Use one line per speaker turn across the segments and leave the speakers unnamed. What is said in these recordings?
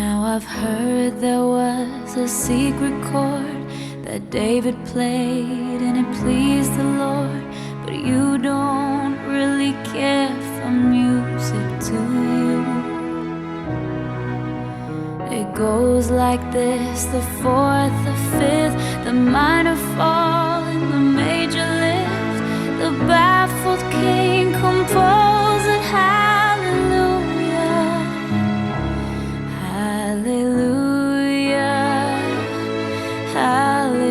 Now I've heard there was a secret chord that David played and it pleased the Lord, but you don't really care for music, do you? It goes like this: the fourth, the fifth, the minor fall and the major lift. The baffled king composed it. Hallelujah, hallelujah, hallelujah,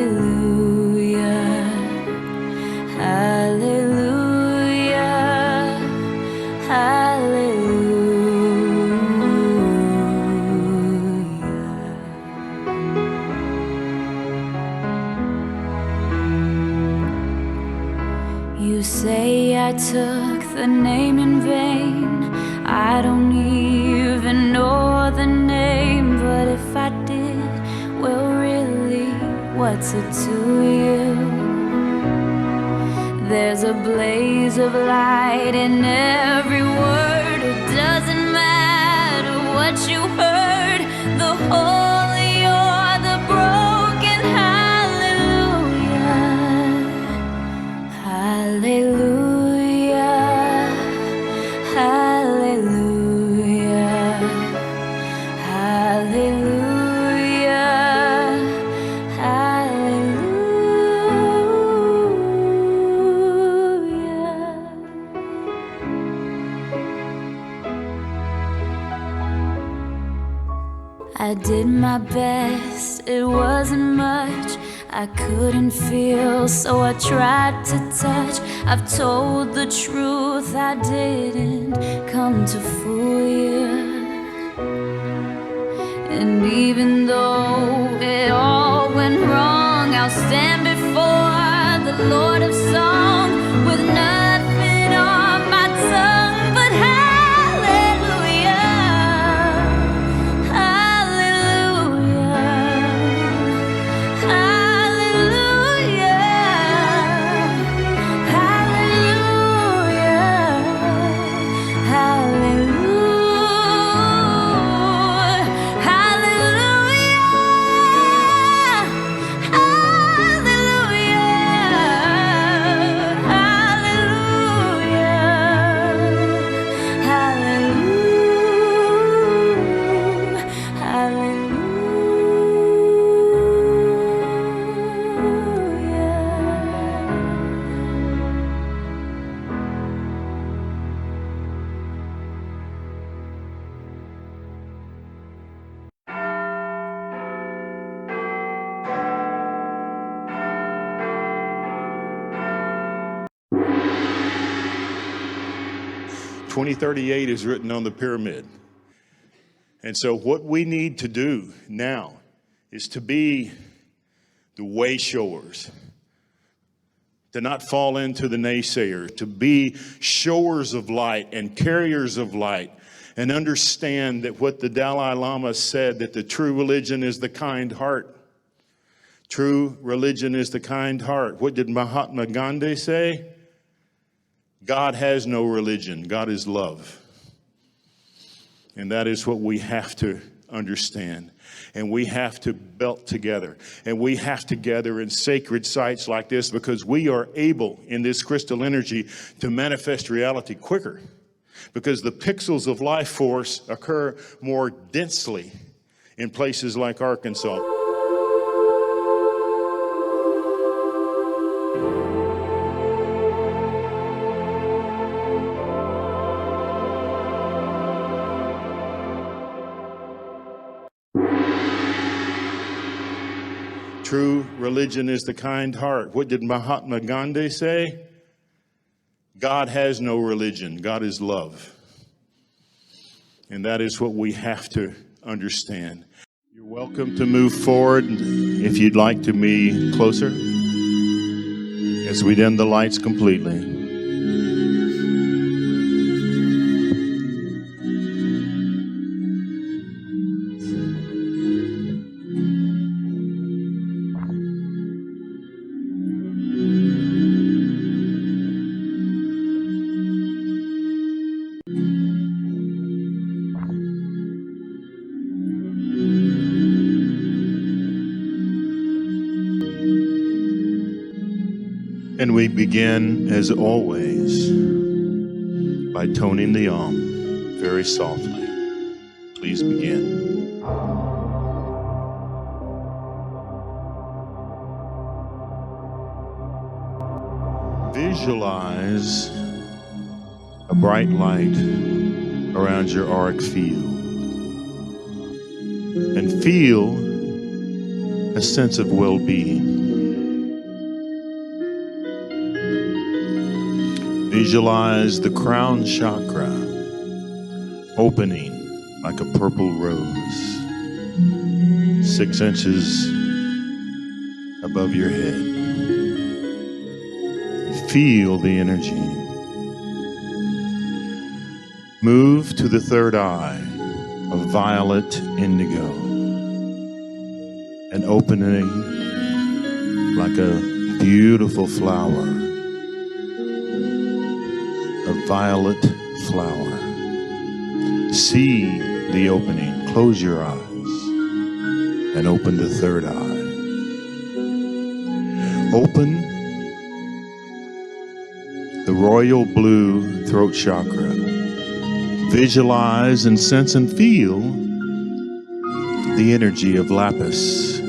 hallelujah, hallelujah. You say I took the name in vain. I don't even know the name, but if I did, well really, what's it to you? There's a blaze of light in every word. It doesn't matter what you heard, the holy or the broken. Hallelujah, hallelujah, hallelujah, hallelujah, hallelujah. I did my best, it wasn't much. I couldn't feel, so I tried to touch. I've told the truth, I didn't come to fool you. And even though it all went wrong, I'll stand before the Lord of song with nothing on my tongue but hallelujah, hallelujah, hallelujah, hallelujah, hallelujah,
$20.38 is written on the pyramid. And so what we need to do now is to be the way showers, to not fall into the naysayers, to be showers of light and carriers of light, and understand that what the Dalai Lama said, that the true religion is the kind heart. True religion is the kind heart. What did Mahatma Gandhi say? God has no religion. God is love. And that is what we have to understand. And we have to belt together. And we have to gather in sacred sites like this, because we are able in this crystal energy to manifest reality quicker. Because the pixels of life force occur more densely in places like Arkansas. True religion is the kind heart. What did Mahatma Gandhi say? God has no religion. God is love. And that is what we have to understand. You're welcome to move forward if you'd like to be closer as we dim the lights completely. And we begin, as always, by toning the Om very softly. Please begin. Visualize a bright light around your auric field and feel a sense of well-being. Visualize the crown chakra opening like a purple rose, 6 inches above your head. Feel the energy. Move to the third eye of violet indigo and opening like a beautiful flower, a violet flower. See the opening. Close your eyes and open the third eye. Open the royal blue throat chakra. Visualize and sense and feel the energy of lapis,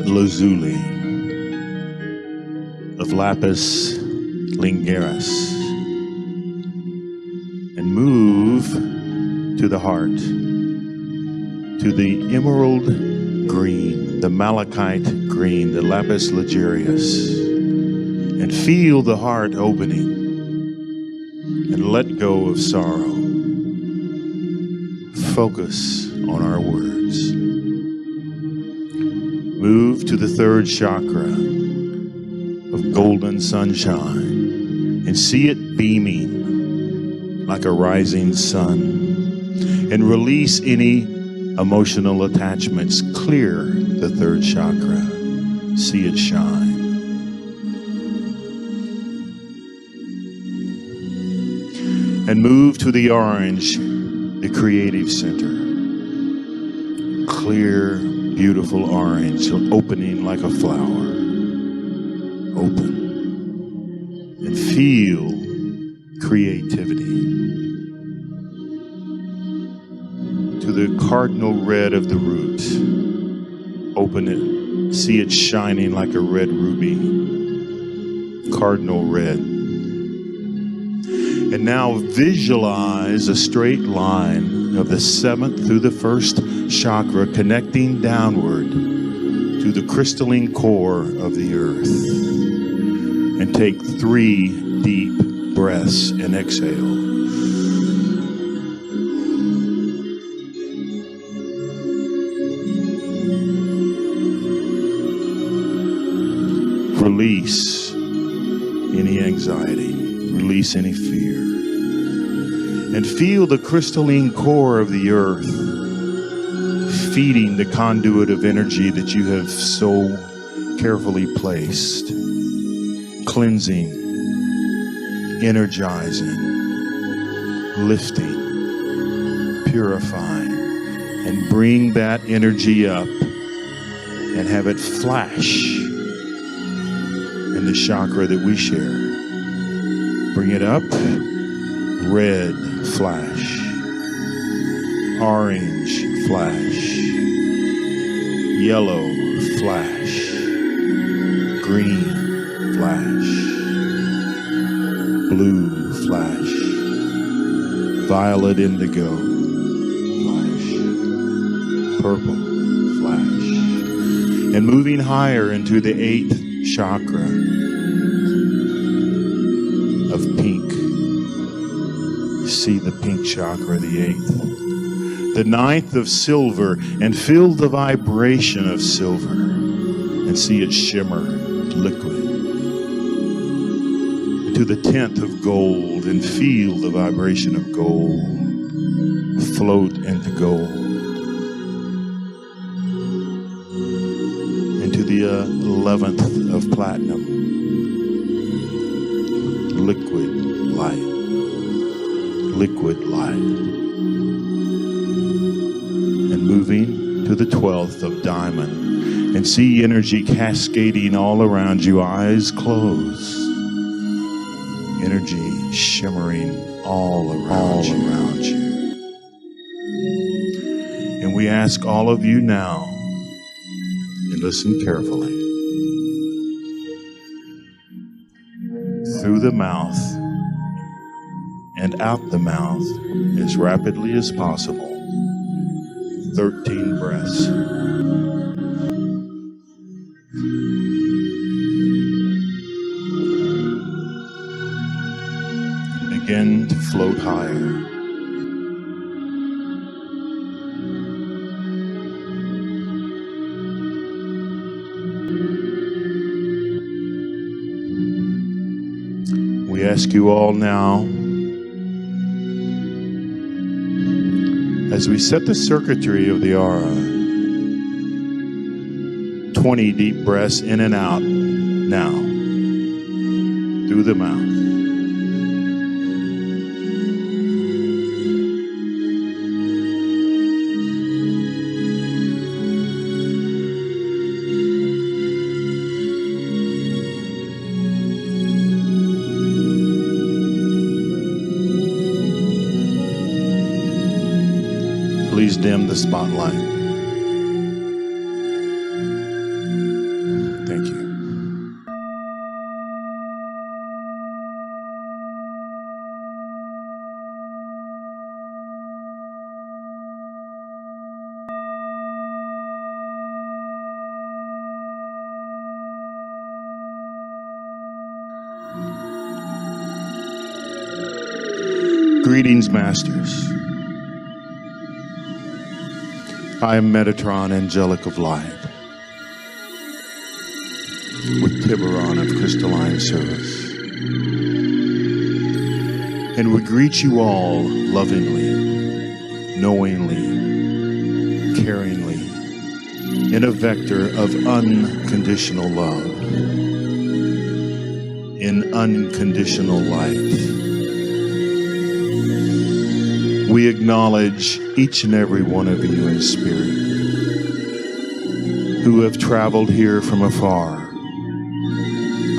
lazuli, of lapis linguaris, and move to the heart, to the emerald green, the malachite green, the lapis lazuli, and feel the heart opening and let go of sorrow. Focus on our words. Move to the third chakra of golden sunshine and see it beaming like a rising sun, and release any emotional attachments. Clear the third chakra. See it shine. And move to the orange, the creative center. Clear, beautiful orange, opening like a flower. Open. And feel creativity. To the cardinal red of the root. Open it. See it shining like a red ruby. Cardinal red. And now visualize a straight line of the 7th through the 1st chakra connecting downward to the crystalline core of the earth. And take 3 deep breaths and exhale. Release any anxiety. Release any fear. And feel the crystalline core of the earth feeding the conduit of energy that you have so carefully placed. Cleansing, energizing, lifting, purifying, and bring that energy up and have it flash in the chakra that we share. Bring it up. Red flash. Orange flash. Yellow flash. Green flash. Blue flash. Violet indigo flash. Purple flash. And moving higher into the 8th chakra of pink. See the pink chakra, the 8th. The 9th of silver, and feel the vibration of silver and see it shimmer liquid. To the 10th of gold and feel the vibration of gold float into gold. Into the 11th of platinum, liquid light. Liquid light. And moving to the 12th of diamond and see energy cascading all around you, eyes closed. Energy shimmering all around you. And we ask all of you now, and listen carefully, through the mouth and out the mouth as rapidly as possible, 13 breaths. Begin to float higher. We ask you all now, as we set the circuitry of the aura, 20 deep breaths in and out now, through the mouth. Please dim the spotlight. Thank you. Greetings, Masters. I am Metatron, angelic of light, with Tyberonn of crystalline service. And we greet you all lovingly, knowingly, caringly, in a vector of unconditional love, in unconditional light. We acknowledge each and every one of you in spirit who have traveled here from afar,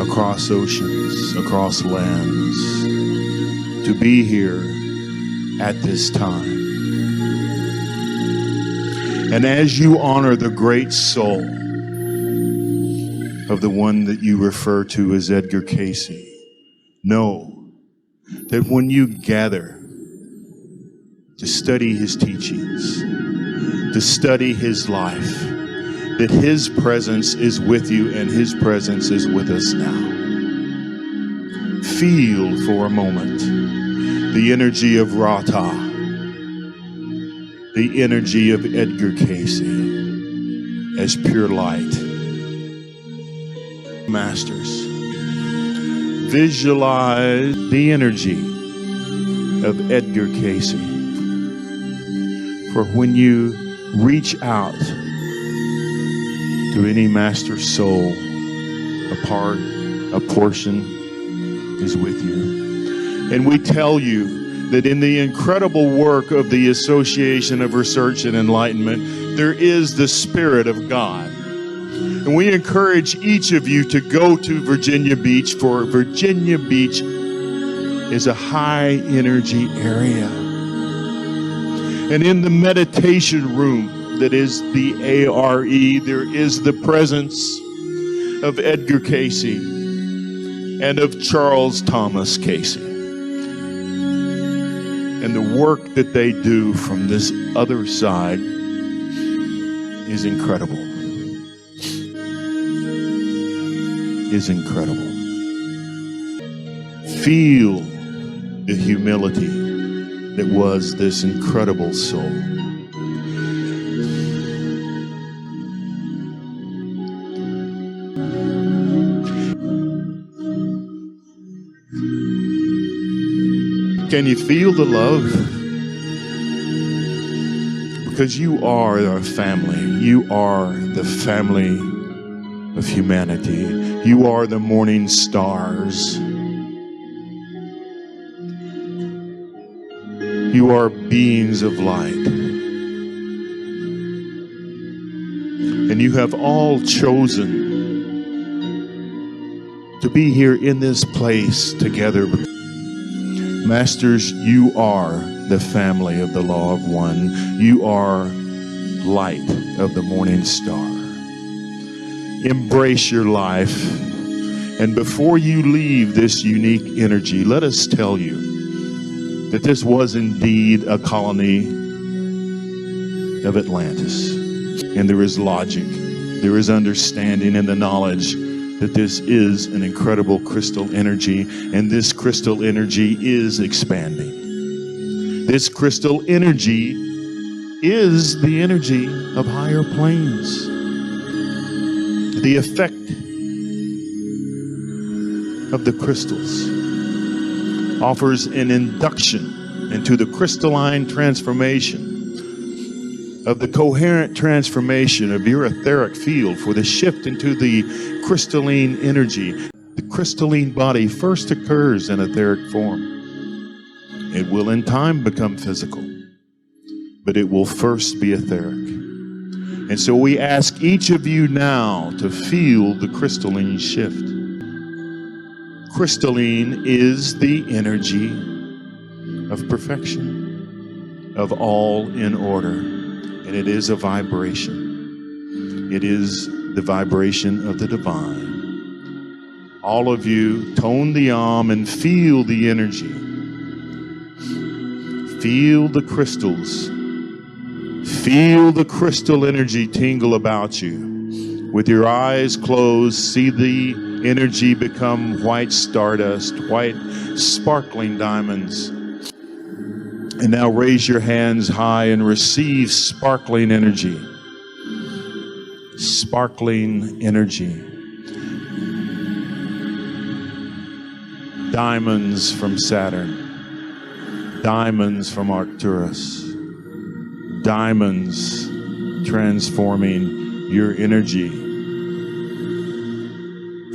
across oceans, across lands, to be here at this time. And as you honor the great soul of the one that you refer to as Edgar Casey, know that when you gather to study his teachings, to study his life, that his presence is with you and his presence is with us now. Feel for a moment the energy of Rata, the energy of Edgar Casey as pure light. Masters, visualize the energy of Edgar Casey. For when you reach out to any master soul, a part, a portion is with you. And we tell you that in the incredible work of the Association of Research and Enlightenment, there is the Spirit of God. And we encourage each of you to go to Virginia Beach, for Virginia Beach is a high energy area. And in the meditation room that is the ARE, there is the presence of Edgar Casey and of Charles Thomas Casey. And the work that they do from this other side is incredible. Is incredible. Feel the humility that was this incredible soul. Can you feel the love? Because you are our family. You are the family of humanity. You are the morning stars. You are beings of light. And you have all chosen to be here in this place together. Masters, you are the family of the Law of One. You are light of the morning star. Embrace your life. And before you leave this unique energy, let us tell you that this was indeed a colony of Atlantis. And there is logic, there is understanding and the knowledge that this is an incredible crystal energy, and this crystal energy is expanding. This crystal energy is the energy of higher planes. The effect of the crystals offers an induction into the crystalline transformation of the coherent transformation of your etheric field for the shift into the crystalline energy. The crystalline body first occurs in etheric form. It will in time become physical, but it will first be etheric. And so we ask each of you now to feel the crystalline shift. Crystalline is the energy of perfection, of all in order. And it is a vibration. It is the vibration of the divine. All of you, tone the and feel the energy. Feel the crystals. Feel the crystal energy tingle about you. With your eyes closed, see the energy become white stardust, white sparkling diamonds. And now raise your hands high and receive sparkling energy. Sparkling energy. Diamonds from Saturn. Diamonds from Arcturus. Diamonds transforming your energy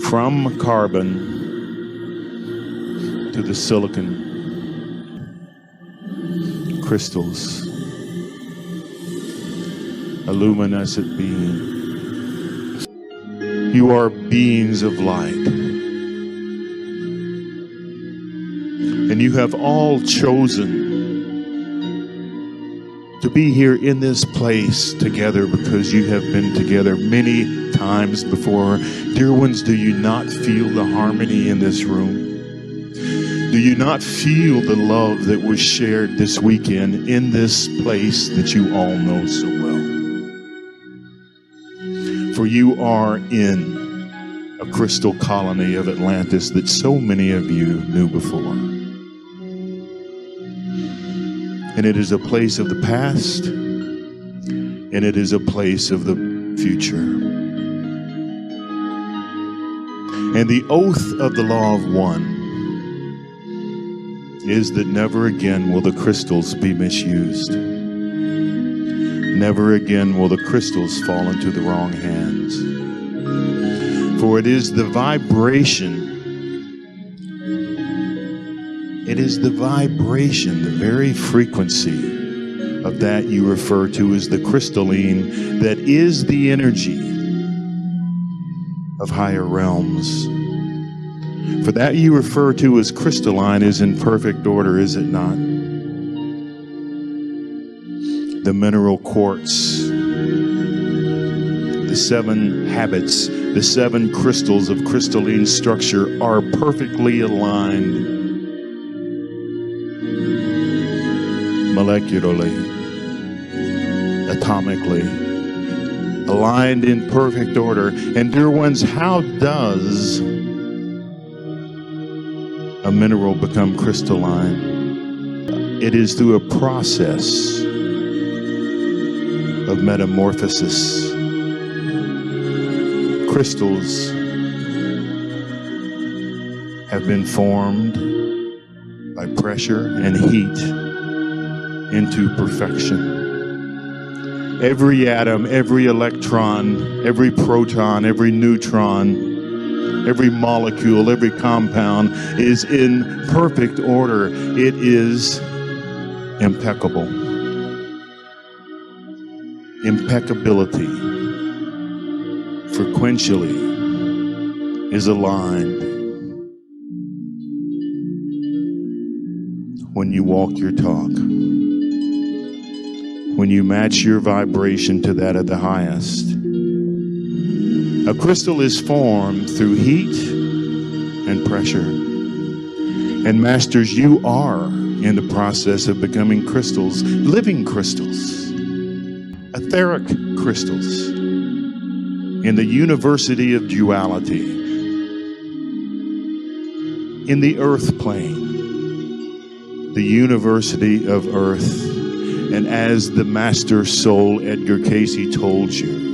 from carbon to the silicon crystals, a luminescent being. You are beings of light. And you have all chosen to be here in this place together because you have been together many times before. Dear ones, do you not feel the harmony in this room? Do you not feel the love that was shared this weekend in this place that you all know so well? For you are in a crystal colony of Atlantis that so many of you knew before. And it is a place of the past, and it is a place of the future. And the oath of the Law of One is that never again will the crystals be misused. Never again will the crystals fall into the wrong hands. For it is the vibration, the very frequency of that you refer to as the crystalline, that is the energy of higher realms. For that you refer to as crystalline is in perfect order, is it not? The mineral quartz, the 7 habits, the 7 crystals of crystalline structure are perfectly aligned molecularly, atomically, aligned in perfect order. And dear ones, how does a mineral become crystalline? It is through a process of metamorphosis. Crystals have been formed by pressure and heat into perfection. Every atom, every electron, every proton, every neutron, every molecule, every compound is in perfect order. It is impeccable. Impeccability frequentially is aligned when you walk your talk, when you match your vibration to that of the highest. A crystal is formed through heat and pressure. And masters, you are in the process of becoming crystals, living crystals, etheric crystals, in the university of duality, in the earth plane, the university of earth. And as the master soul Edgar Casey told you,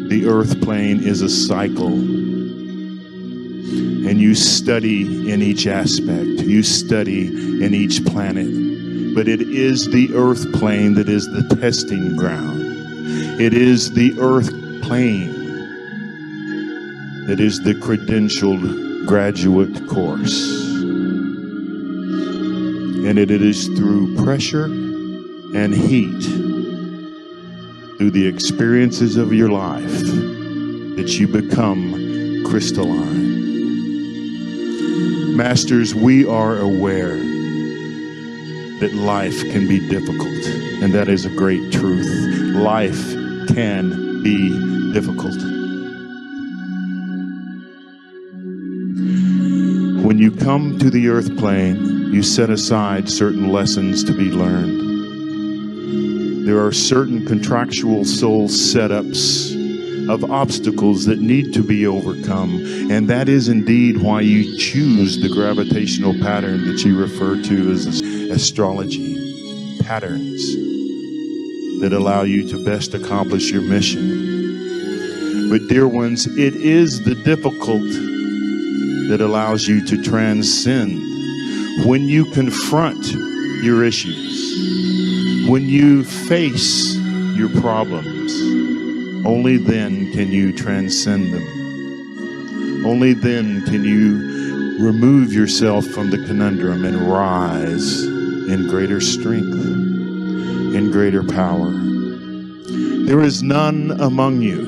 the earth plane is a cycle. And you study in each aspect, you study in each planet. But it is the earth plane that is the testing ground. It is the earth plane that is the credentialed graduate course. And it is through pressure and heat, through the experiences of your life, that you become crystalline. Masters, we are aware that life can be difficult, and that is a great truth. Life can be difficult. When you come to the earth plane, you set aside certain lessons to be learned. There are certain contractual soul setups of obstacles that need to be overcome, and that is indeed why you choose the gravitational pattern that you refer to as astrology patterns that allow you to best accomplish your mission. But dear ones, it is the difficult that allows you to transcend. When you confront your issues, when you face your problems, only then can you transcend them. Only then can you remove yourself from the conundrum and rise in greater strength, in greater power. There is none among you,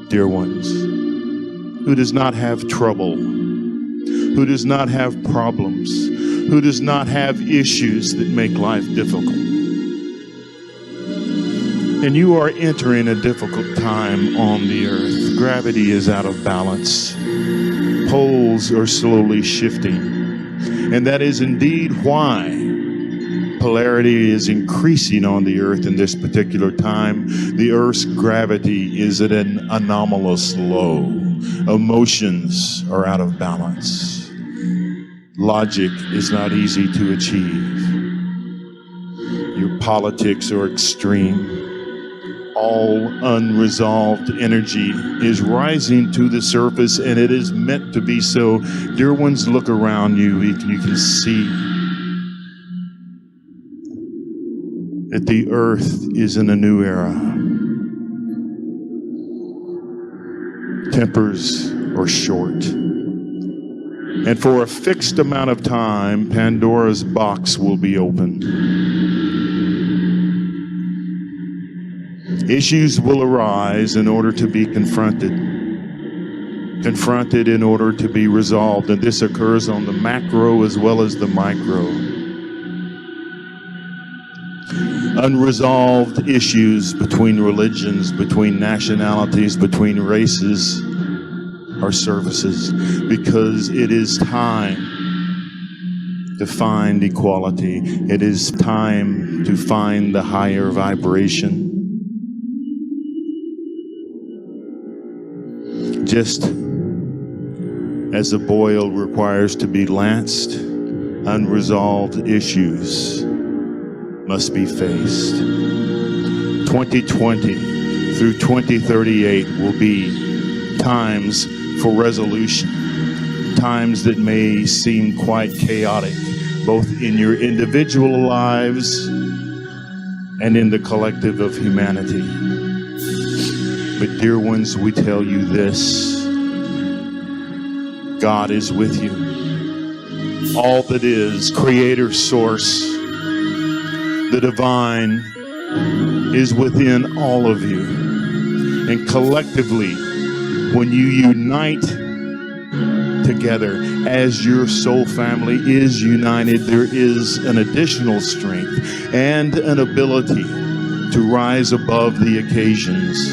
dear ones, who does not have trouble, who does not have problems, who does not have issues that make life difficult. And you are entering a difficult time on the earth. Gravity is out of balance. Poles are slowly shifting. And that is indeed why polarity is increasing on the earth in this particular time. The earth's gravity is at an anomalous low. Emotions are out of balance. Logic is not easy to achieve. Your politics are extreme. All unresolved energy is rising to the surface, and it is meant to be so. Dear ones, look around you. You can see that the earth is in a new era. Tempers are short. And for a fixed amount of time, Pandora's box will be opened. Issues will arise in order to be confronted in order to be resolved, and this occurs on the macro as well as the micro. Unresolved issues between religions, between nationalities, between races are services, because it is time to find equality. It is time to find the higher vibration. Just as a boil requires to be lanced, unresolved issues must be faced. 2020 through 2038 will be times for resolution, times that may seem quite chaotic, both in your individual lives and in the collective of humanity. But dear ones, we tell you this: God is with you. All that is, Creator, Source, the divine, is within all of you. And collectively, when you unite together as your soul family is united, there is an additional strength and an ability to rise above the occasions,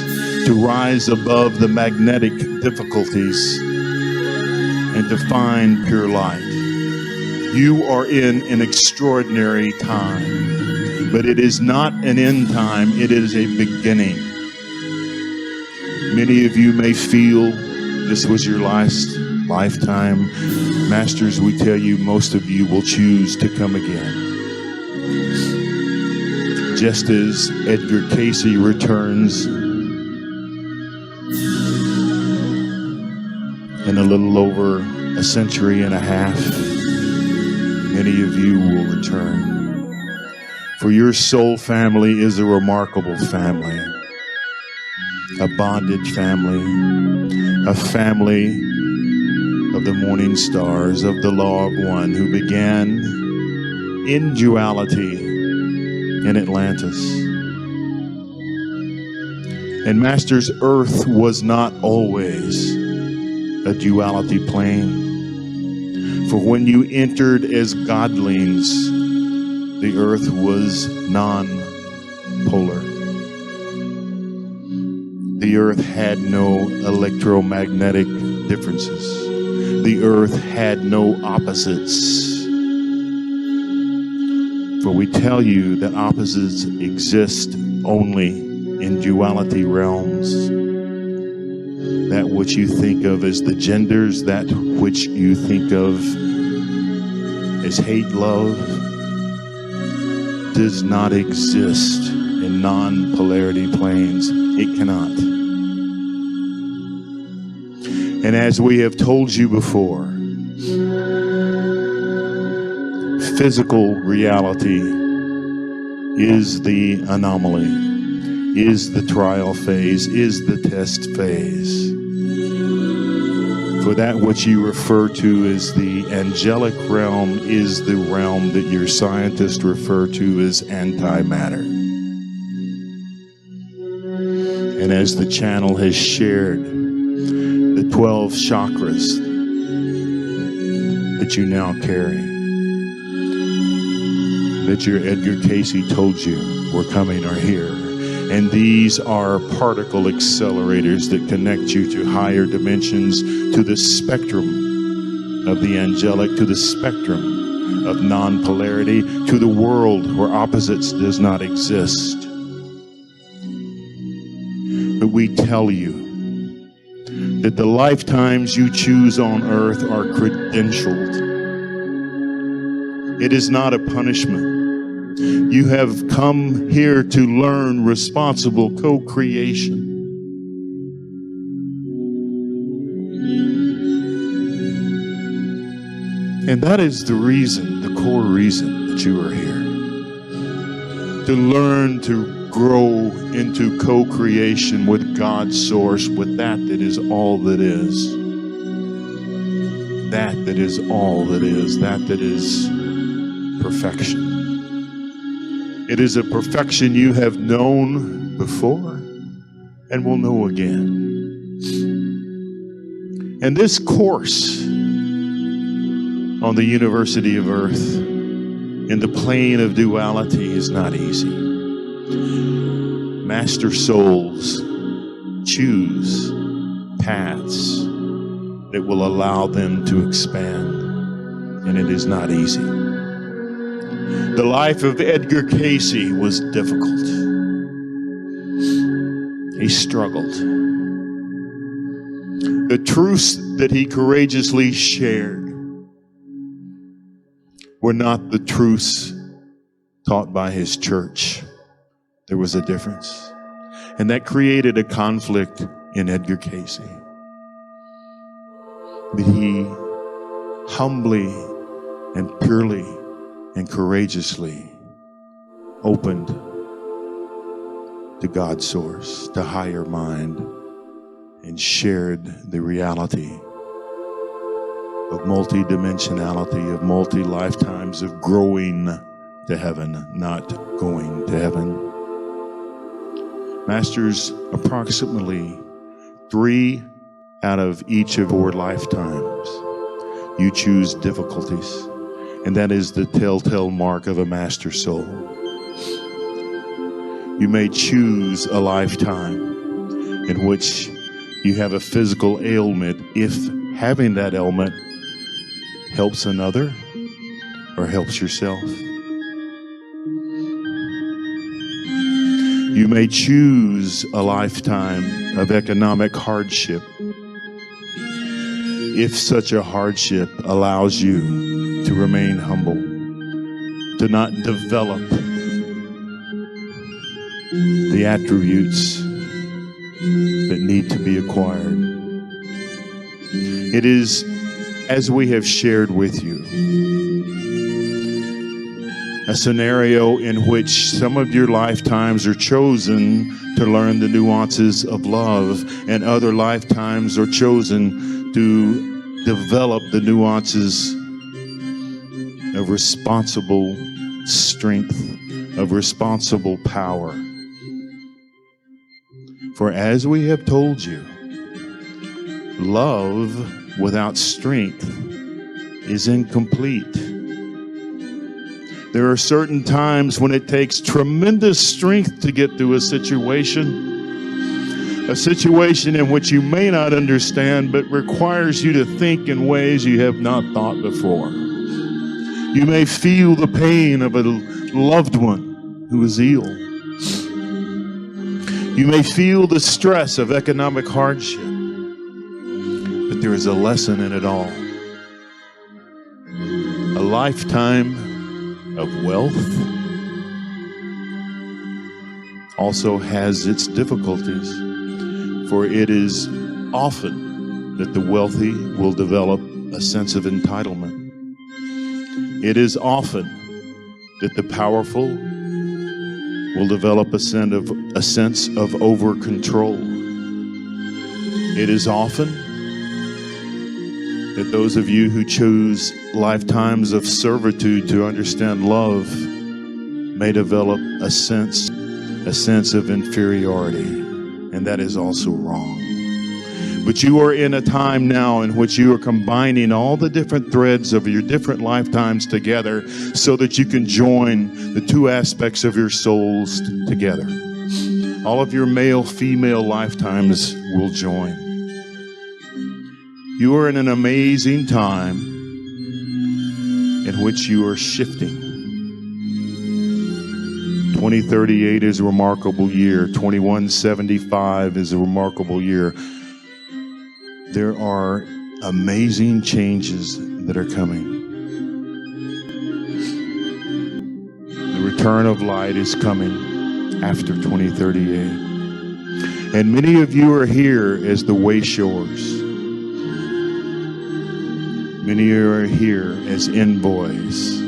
to rise above the magnetic difficulties, and to find pure light. You are in an extraordinary time, but it is not an end time, it is a beginning. Many of you may feel this was your last lifetime. Masters, we tell you, most of you will choose to come again. Just as Edgar Casey returns in a little over a century and a half, many of you will return. For your soul family is a remarkable family, a bonded family, a family of the morning stars, of the law of one, who began in duality in Atlantis. And Masters, Earth was not always a duality plane. For when you entered as godlings, the Earth was non-polar. The Earth had no electromagnetic differences. The Earth had no opposites. For we tell you that opposites exist only in duality realms. That which you think of as the genders, that which you think of as hate, love, does not exist in non-polarity planes. It cannot. And as we have told you before, physical reality is the anomaly, is the trial phase, is the test phase. For that which you refer to as the angelic realm is the realm that your scientists refer to as antimatter. And as the channel has shared, the 12 chakras that you now carry, that your Edgar Casey told you were coming are here. And these are particle accelerators that connect you to higher dimensions, to the spectrum of the angelic, to the spectrum of non-polarity, to the world where opposites does not exist. But we tell you that the lifetimes you choose on earth are credentialed. It is not a punishment. You have come here to learn responsible co-creation. And that is the reason, the core reason that you are here. To learn to grow into co-creation with God's source, with that is all that is. That is all that is. That is perfection. It is a perfection you have known before and will know again. And this course on the University of Earth in the plane of duality is not easy. Master souls choose paths that will allow them to expand, and it is not easy. The life of Edgar Casey was difficult. He struggled. The truths that he courageously shared were not the truths taught by his church. There was a difference. And that created a conflict in Edgar Casey. But he humbly and purely and courageously opened to God's source, to higher mind, and shared the reality of multidimensionality, of multi-lifetimes, of growing to heaven, not going to heaven. Masters, approximately 3 out of each of 4 lifetimes, you choose difficulties, and that is the telltale mark of a master soul. You may choose a lifetime in which you have a physical ailment if having that ailment helps another or helps yourself. You may choose a lifetime of economic hardship if such a hardship allows you to remain humble, to not develop the attributes that need to be acquired. It is, as we have shared with you, a scenario in which some of your lifetimes are chosen to learn the nuances of love, and other lifetimes are chosen to develop the nuances of responsible strength, of responsible power. For as we have told you, love without strength is incomplete. There are certain times when it takes tremendous strength to get through a situation in which you may not understand, but requires you to think in ways you have not thought before. You may feel the pain of a loved one who is ill. You may feel the stress of economic hardship, but there is a lesson in it all. A lifetime of wealth also has its difficulties, for it is often that the wealthy will develop a sense of entitlement. It is often that the powerful will develop a sense of over-control. It is often that those of you who choose lifetimes of servitude to understand love may develop a sense of inferiority, and that is also wrong. But you are in a time now in which you are combining all the different threads of your different lifetimes together so that you can join the 2 aspects of your souls together. All of your male-female lifetimes will join. You are in an amazing time in which you are shifting. 2038 is a remarkable year. 2175 is a remarkable year. There are amazing changes that are coming. The return of light is coming after 2038. And many of you are here as the way showers. Many are here as envoys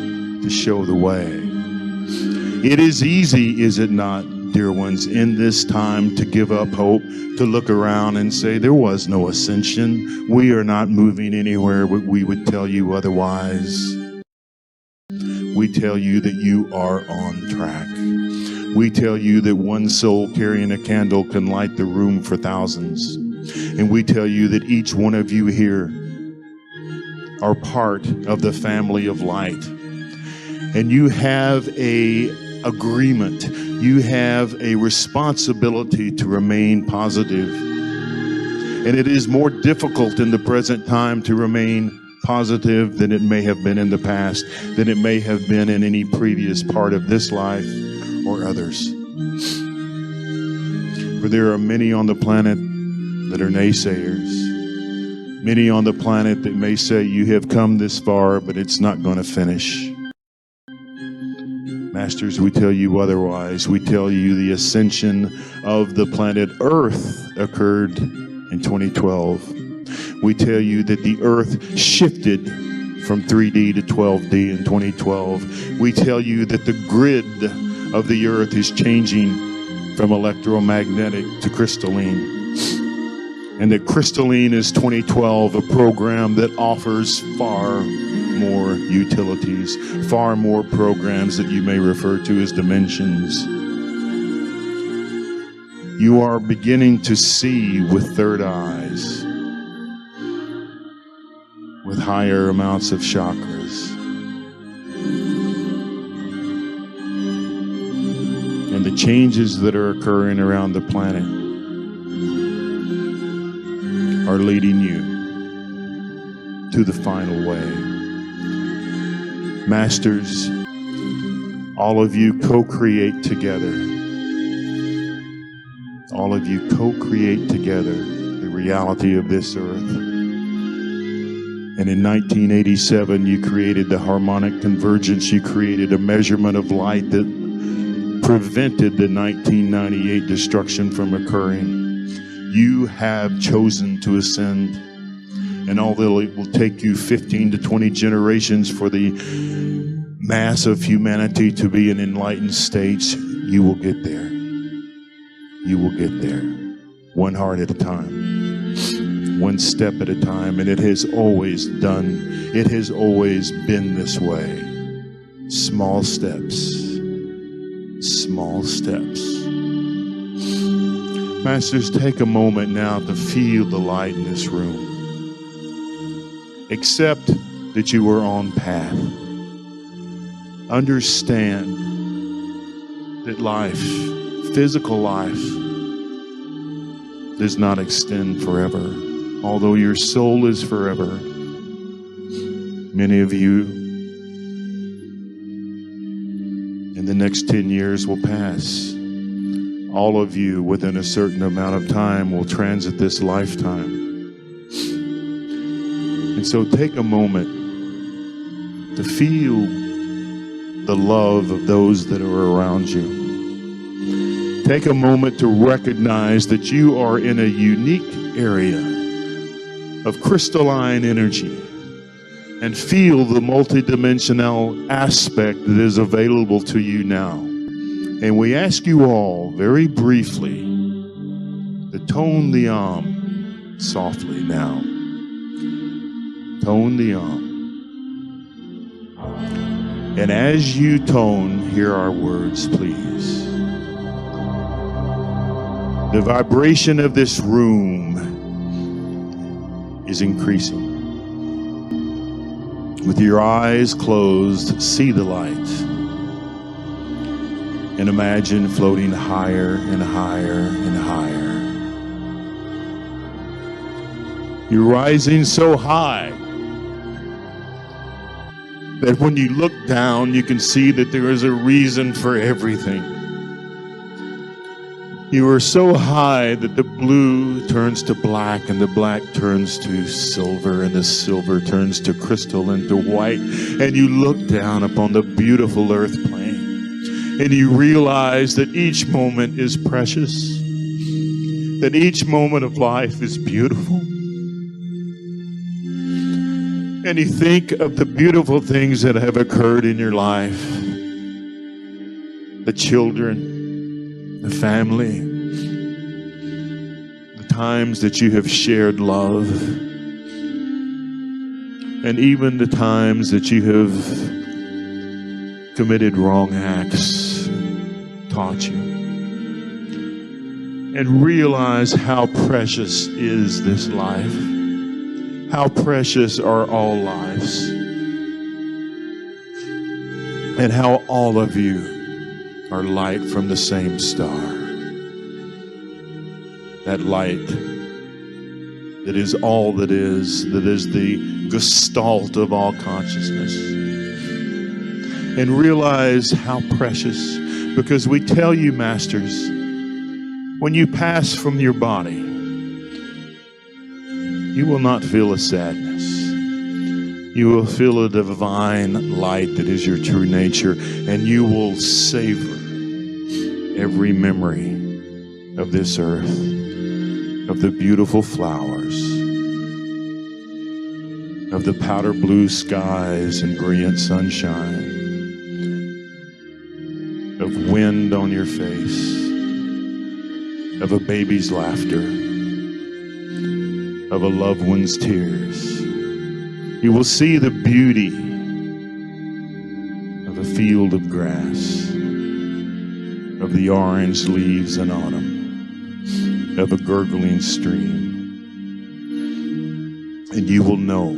to show the way. It is easy, is it not, dear ones, in this time to give up hope, to look around and say there was no ascension. We are not moving anywhere, but we would tell you otherwise. We tell you that you are on track. We tell you that one soul carrying a candle can light the room for thousands. And we tell you that each one of you here are part of the family of light. And you have an agreement. You have a responsibility to remain positive. And it is more difficult in the present time to remain positive than it may have been in the past, than it may have been in any previous part of this life or others. For there are many on the planet that are naysayers. Many on the planet that may say you have come this far, but it's not going to finish. Masters, we tell you otherwise. We tell you the ascension of the planet Earth occurred in 2012. We tell you that the Earth shifted from 3D to 12D in 2012. We tell you that the grid of the Earth is changing from electromagnetic to crystalline. And that crystalline is 2012, a program that offers far more utilities, far more programs that you may refer to as dimensions. You are beginning to see with third eyes, with higher amounts of chakras. And the changes that are occurring around the planet are leading you to the final way. Masters, all of you co-create together. All of you co-create together the reality of this earth. And in 1987, you created the harmonic convergence. You created a measurement of light that prevented the 1998 destruction from occurring. You have chosen to ascend. And although it will take you 15 to 20 generations for the mass of humanity to be in enlightened states, you will get there. You will get there. One heart at a time. One step at a time. And it has always been this way. Small steps. Small steps. Masters, take a moment now to feel the light in this room. Accept that you are on path. Understand that life, physical life, does not extend forever, although your soul is forever. Many of you in the next 10 years will pass. All of you within a certain amount of time will transit this lifetime. And so take a moment to feel the love of those that are around you. Take a moment to recognize that you are in a unique area of crystalline energy and feel the multidimensional aspect that is available to you now. And we ask you all very briefly to tone the softly now. Tone the And as you tone, hear our words, please. The vibration of this room is increasing. With your eyes closed, see the light. And imagine floating higher and higher and higher. You're rising so high that when you look down, you can see that there is a reason for everything. You are so high that the blue turns to black, and the black turns to silver, and the silver turns to crystal and to white. And you look down upon the beautiful earth plane, and you realize that each moment is precious, that each moment of life is beautiful. And you think of the beautiful things that have occurred in your life, the children, the family, the times that you have shared love, and even the times that you have committed wrong acts, taught you. And realize how precious is this life. How precious are all lives, and how all of you are light from the same star. That light that is all that is the gestalt of all consciousness. And realize how precious, because we tell you, masters, when you pass from your body, you will not feel a sadness. You will feel a divine light that is your true nature, and you will savor every memory of this earth, of the beautiful flowers, of the powder blue skies and brilliant sunshine, of wind on your face, of a baby's laughter, of a loved one's tears. You will see the beauty of a field of grass, of the orange leaves in autumn. of a gurgling stream. And you will know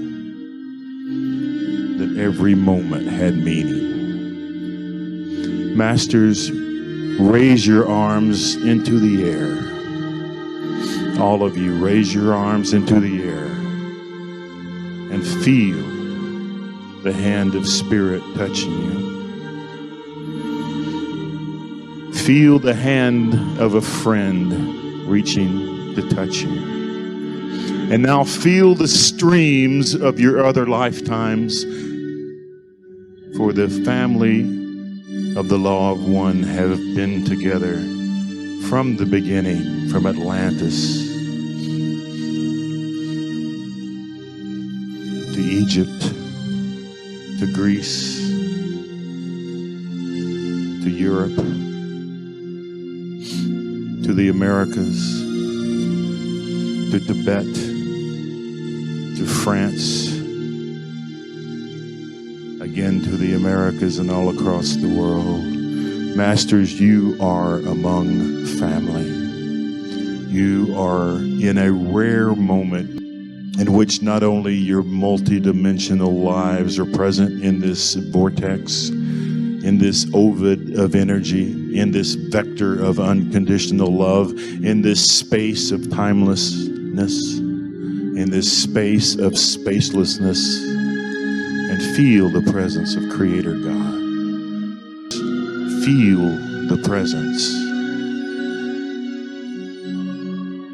that every moment had meaning. Masters, raise your arms into the air. All of you, raise your arms into the air and feel the hand of Spirit touching you. Feel the hand of a friend reaching to touch you. And now feel the streams of your other lifetimes, for the family of the Law of One have been together from the beginning, from Atlantis to Egypt, to Greece, to Europe, to the Americas, to Tibet, to France, again to the Americas and all across the world. Masters, you are among family. You are in a rare moment in which not only your multidimensional lives are present in this vortex, in this ovid of energy, in this vector of unconditional love, in this space of timelessness, in this space of spacelessness, and feel the presence of Creator God. Feel the presence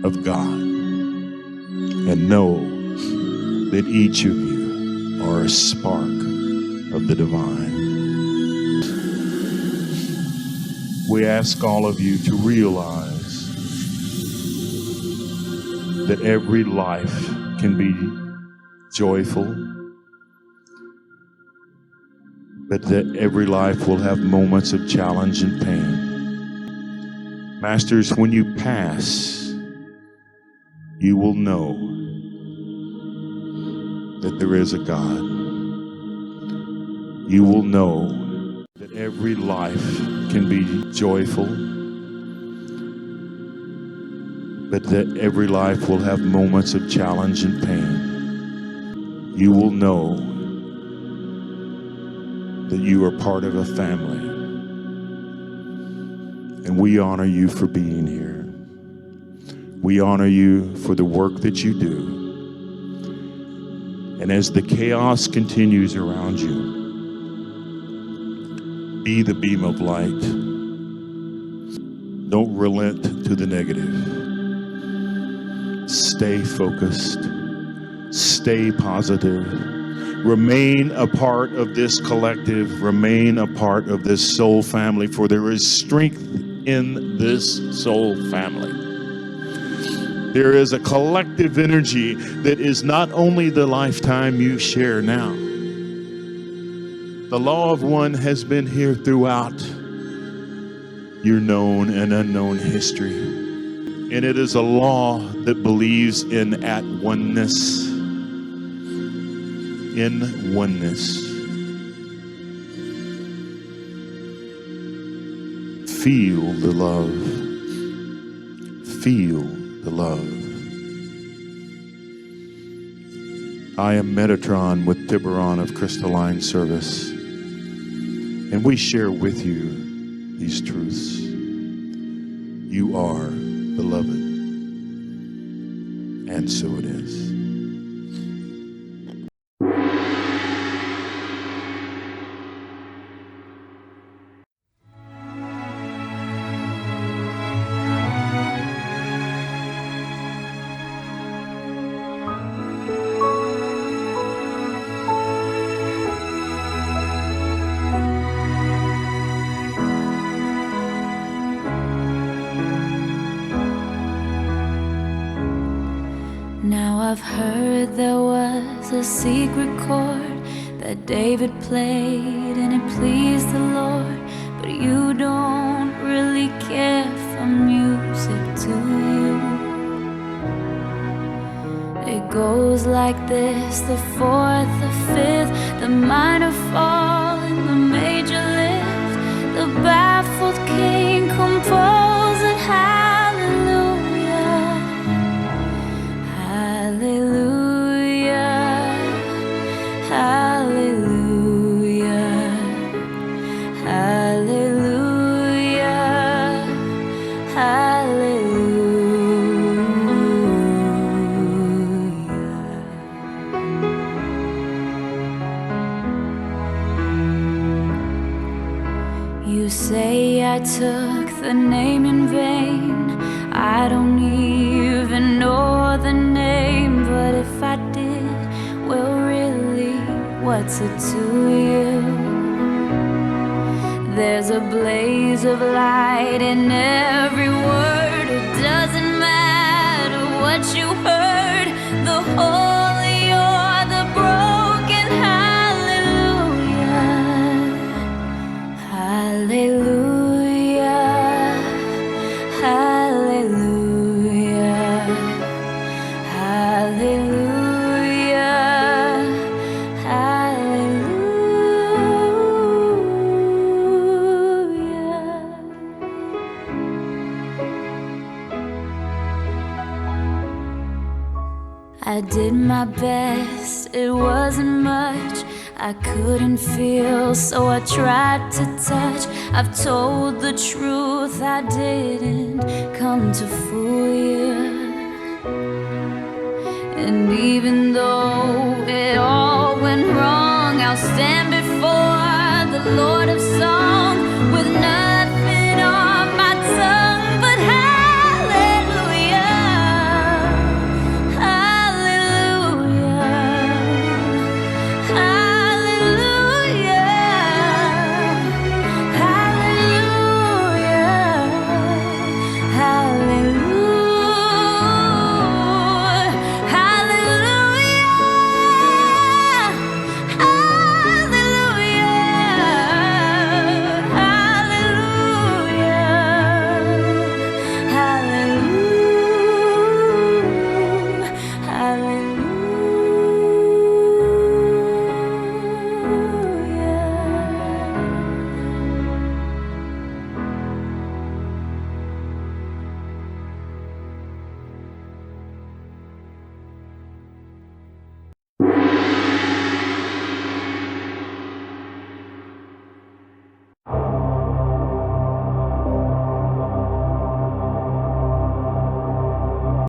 of God, and know that each of you are a spark of the divine. We ask all of you to realize that every life can be joyful, but that every life will have moments of challenge and pain. Masters, when you pass, you will know that there is a God. You will know that every life can be joyful, but that every life will have moments of challenge and pain. You will know that you are part of a family, and we honor you for being here. We honor you for the work that you do. And as the chaos continues around you, be the beam of light. Don't relent to the negative. Stay focused. Stay positive. Remain a part of this collective. Remain a part of this soul family, for there is strength in this soul family. There is a collective energy that is not only the lifetime you share now. The Law of One has been here throughout your known and unknown history. And it is a law that believes in at oneness. In oneness. Feel the love. Feel the love. I am Metatron with Tyberonn of Crystalline Service, and we share with you these truths. You are beloved, and so it is.
Now I've heard there was a secret chord that David played and it pleased the Lord, but you don't really care for music, do you? It goes like this: the fourth, the fifth, the minor fall and the major lift. The baffled king composing hallelujah. I took the name in vain. I don't even know the name, but if I did, well, really, what's it to you? There's a blaze of light in every word. It doesn't matter what you heard, the holy or the broken. Hallelujah, hallelujah, hallelujah, hallelujah, hallelujah. I did my best, it wasn't much. I couldn't feel, so I tried to touch. I've told the truth, I didn't come to fool you. And even though it all went wrong, I'll stand before the Lord of Songs.